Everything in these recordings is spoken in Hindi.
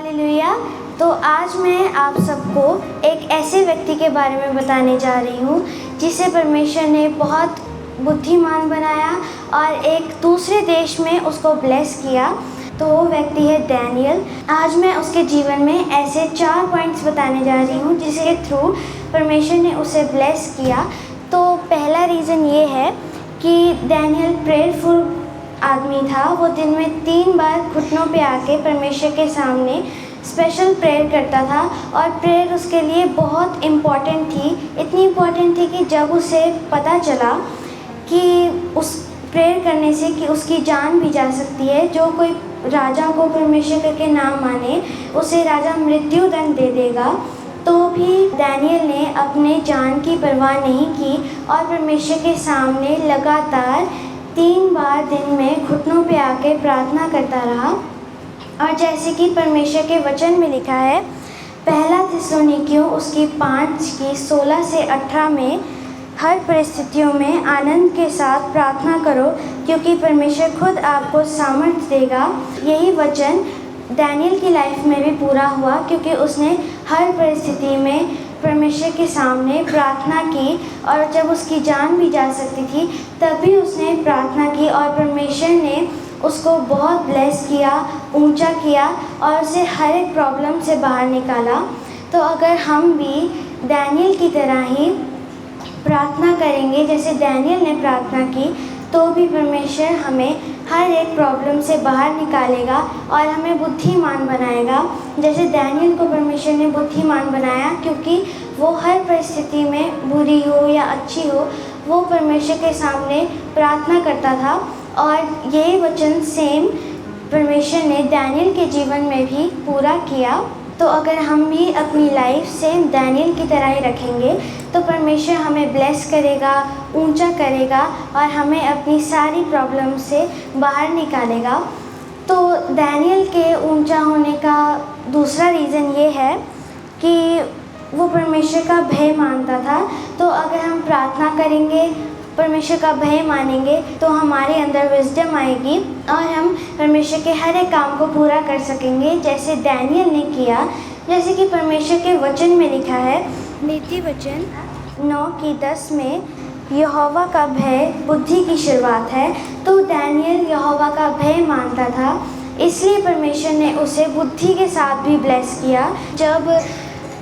हालेलुया। तो आज मैं आप सबको एक ऐसे व्यक्ति के बारे में बताने जा रही हूँ जिसे परमेश्वर ने बहुत बुद्धिमान बनाया और एक दूसरे देश में उसको ब्लेस किया। तो वो व्यक्ति है डैनियल। आज मैं उसके जीवन में ऐसे 4 पॉइंट्स बताने जा रही हूँ जिसके थ्रू परमेश्वर ने उसे ब्लेस किया। तो पहला रीज़न ये है कि डैनियल प्रेयरफुल आदमी था। वो दिन में 3 बार घुटनों पे आके परमेश्वर के सामने स्पेशल प्रेयर करता था और प्रेयर उसके लिए बहुत इम्पॉर्टेंट थी। इतनी इम्पॉर्टेंट थी कि जब उसे पता चला कि उस प्रेयर करने से कि उसकी जान भी जा सकती है, जो कोई राजा को परमेश्वर करके ना माने उसे राजा मृत्यु दंड दे देगा, तो भी डैनियल ने अपने जान की परवाह नहीं की और परमेश्वर के सामने लगातार 3 बार दिन में घुटनों पे आके प्रार्थना करता रहा। और जैसे कि परमेश्वर के वचन में लिखा है, पहला थिस्सलुनीकियों उसकी 5 की 16 से 18 में, हर परिस्थितियों में आनंद के साथ प्रार्थना करो क्योंकि परमेश्वर खुद आपको सामर्थ्य देगा। यही वचन डैनियल की लाइफ में भी पूरा हुआ क्योंकि उसने हर परिस्थिति में परमेश्वर के सामने प्रार्थना की और जब उसकी जान भी जा सकती थी तब भी उसने प्रार्थना की और परमेश्वर ने उसको बहुत ब्लेस किया, ऊंचा किया और उसे हर एक प्रॉब्लम से बाहर निकाला। तो अगर हम भी डैनियल की तरह ही प्रार्थना करेंगे जैसे डैनियल ने प्रार्थना की, तो भी परमेश्वर हमें हर एक प्रॉब्लम से बाहर निकालेगा और हमें बुद्धिमान बनाएगा। जैसे डैनियल को परमेश्वर ने बुद्धिमान बनाया क्योंकि वो हर परिस्थिति में, बुरी हो या अच्छी हो, वो परमेश्वर के सामने प्रार्थना करता था। और यही वचन सेम परमेश्वर ने डैनियल के जीवन में भी पूरा किया। तो अगर हम भी अपनी लाइफ सेम डैनियल की तरह ही रखेंगे तो परमेश्वर हमें ब्लेस करेगा, ऊंचा करेगा और हमें अपनी सारी प्रॉब्लम से बाहर निकालेगा। तो डैनियल के ऊंचा होने का दूसरा रीज़न ये है कि वो परमेश्वर का भय मानता था। तो अगर हम प्रार्थना करेंगे, परमेश्वर का भय मानेंगे, तो हमारे अंदर विजडम आएगी और हम परमेश्वर के हर एक काम को पूरा कर सकेंगे जैसे डैनियल ने किया। जैसे कि परमेश्वर के वचन में लिखा है, नीति वचन 9 की 10 में, यहोवा का भय बुद्धि की शुरुआत है। तो डैनियल यहोवा का भय मानता था, इसलिए परमेश्वर ने उसे बुद्धि के साथ भी ब्लेस किया। जब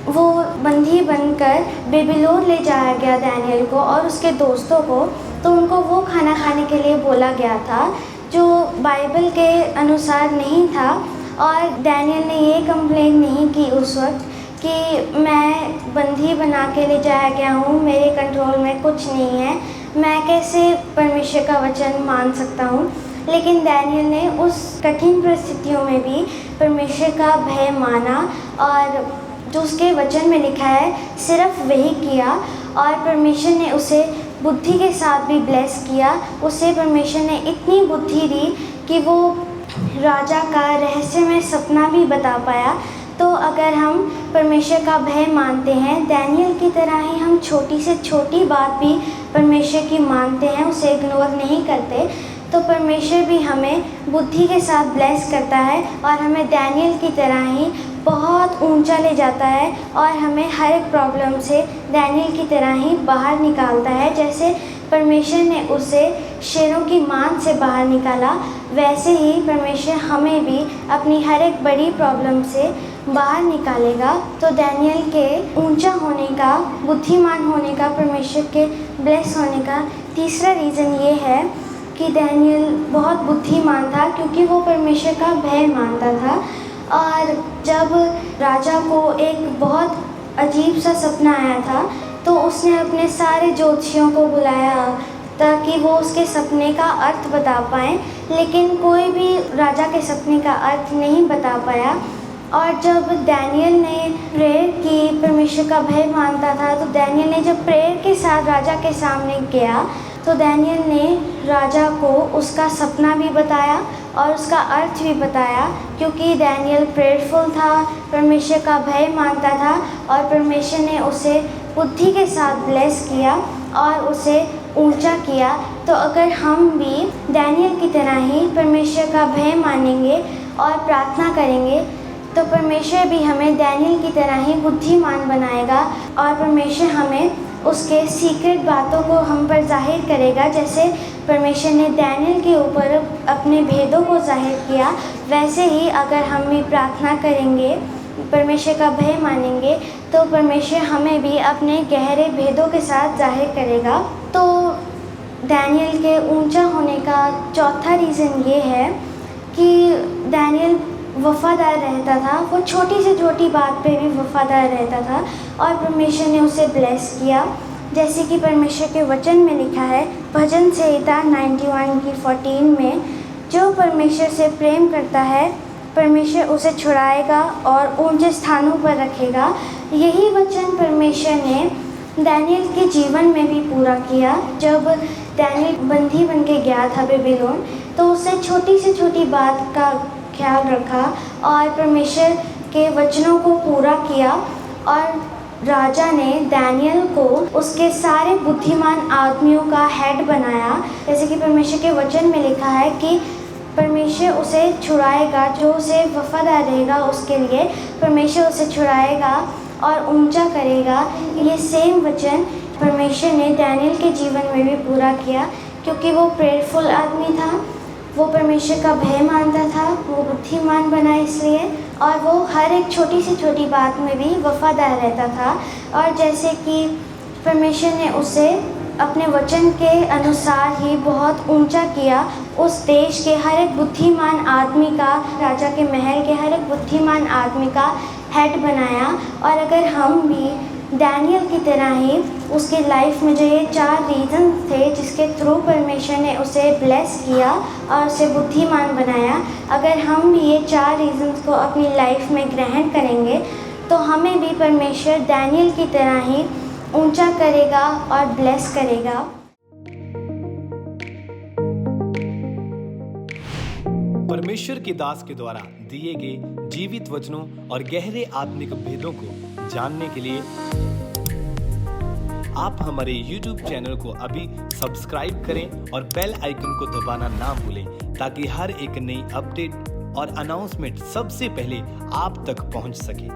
वो बंदी बनकर बेबीलोन ले जाया गया डैनियल को और उसके दोस्तों को, तो उनको वो खाना खाने के लिए बोला गया था जो बाइबल के अनुसार नहीं था। और डैनियल ने ये कंप्लेन नहीं की उस वक्त कि मैं बंदी बना के ले जाया गया हूँ, मेरे कंट्रोल में कुछ नहीं है, मैं कैसे परमेश्वर का वचन मान सकता हूँ। लेकिन डैनियल ने उस कठिन परिस्थितियों में भी परमेश्वर का भय माना और जो उसके वचन में लिखा है सिर्फ वही किया। और परमेश्वर ने उसे बुद्धि के साथ भी ब्लेस किया। उसे परमेश्वर ने इतनी बुद्धि दी कि वो राजा का रहस्यमय सपना भी बता पाया। तो अगर हम परमेश्वर का भय मानते हैं, डैनियल की तरह ही हम छोटी से छोटी बात भी परमेश्वर की मानते हैं, उसे इग्नोर नहीं करते, तो परमेश्वर भी हमें बुद्धि के साथ ब्लेस करता है और हमें डैनियल की तरह ही बहुत ऊंचा ले जाता है और हमें हर एक प्रॉब्लम से डैनियल की तरह ही बाहर निकालता है। जैसे परमेश्वर ने उसे शेरों की मान से बाहर निकाला, वैसे ही परमेश्वर हमें भी अपनी हर एक बड़ी प्रॉब्लम से बाहर निकालेगा। तो डैनियल के ऊंचा होने का, बुद्धिमान होने का, परमेश्वर के ब्लेस होने का तीसरा रीज़न ये है कि डैनियल बहुत बुद्धिमान था क्योंकि वो परमेश्वर का भय मानता था। और जब राजा को एक बहुत अजीब सा सपना आया था तो उसने अपने सारे ज्योतिषियों को बुलाया ताकि वो उसके सपने का अर्थ बता पाएँ, लेकिन कोई भी राजा के सपने का अर्थ नहीं बता पाया। और जब डैनियल ने प्रेयर की, परमेश्वर का भय मानता था, तो डैनियल ने जब प्रेयर के साथ राजा के सामने गया तो डैनियल ने राजा को उसका सपना भी बताया और उसका अर्थ भी बताया क्योंकि डैनियल प्रेयरफुल था, परमेश्वर का भय मानता था और परमेश्वर ने उसे बुद्धि के साथ ब्लेस किया और उसे ऊंचा किया। तो अगर हम भी डैनियल की तरह ही परमेश्वर का भय मानेंगे और प्रार्थना करेंगे तो परमेश्वर भी हमें डैनियल की तरह ही बुद्धिमान बनाएगा और परमेश्वर हमें उसके सीक्रेट बातों को हम पर जाहिर करेगा। जैसे परमेश्वर ने डैनियल के ऊपर अपने भेदों को जाहिर किया, वैसे ही अगर हम भी प्रार्थना करेंगे, परमेश्वर का भय मानेंगे, तो परमेश्वर हमें भी अपने गहरे भेदों के साथ जाहिर करेगा। तो डैनियल के ऊंचा होने का चौथा रीज़न ये है कि डैनियल वफ़ादार रहता था। वो छोटी से छोटी बात पे भी वफ़ादार रहता था और परमेश्वर ने उसे ब्लेस किया। जैसे कि परमेश्वर के वचन में लिखा है, भजन संहिता 91 की 14 में, जो परमेश्वर से प्रेम करता है परमेश्वर उसे छुड़ाएगा और ऊंचे स्थानों पर रखेगा। यही वचन परमेश्वर ने डैनियल के जीवन में भी पूरा किया। जब डैनियल बंदी बन के गया था बेबीलोन, तो उसने छोटी से छोटी बात का ख्याल रखा और परमेश्वर के वचनों को पूरा किया और राजा ने डैनियल को उसके सारे बुद्धिमान आदमियों का हेड बनाया। जैसे कि परमेश्वर के वचन में लिखा है कि परमेश्वर उसे छुड़ाएगा, जो उसे वफादार रहेगा उसके लिए परमेश्वर उसे छुड़ाएगा और ऊंचा करेगा। ये सेम वचन परमेश्वर ने डैनियल के जीवन में भी पूरा किया, क्योंकि वो प्रेयरफुल आदमी था, वो परमेश्वर का भय मानता था, वो बुद्धिमान बना इसलिए, और वो हर एक छोटी से छोटी बात में भी वफादार रहता था। और जैसे कि परमेश्वर ने उसे अपने वचन के अनुसार ही बहुत ऊंचा किया, उस देश के हर एक बुद्धिमान आदमी का, राजा के महल के हर एक बुद्धिमान आदमी का हेड बनाया। और अगर हम भी डैनियल की तरह ही उसकी लाइफ में जो ये 4 रीज़न थे जिसके थ्रू परमेश्वर ने उसे ब्लेस किया और उसे बुद्धिमान बनाया, अगर हम भी ये 4 रीज़न्स को अपनी लाइफ में ग्रहण करेंगे तो हमें भी परमेश्वर डैनियल की तरह ही ऊंचा करेगा और ब्लेस करेगा। परमेश्वर के दास के द्वारा दिए गए जीवित वचनों और गहरे आत्मिक भेदों को जानने के लिए आप हमारे YouTube चैनल को अभी सब्सक्राइब करें और बेल आइकन को दबाना ना भूलें, ताकि हर एक नई अपडेट और अनाउंसमेंट सबसे पहले आप तक पहुंच सके।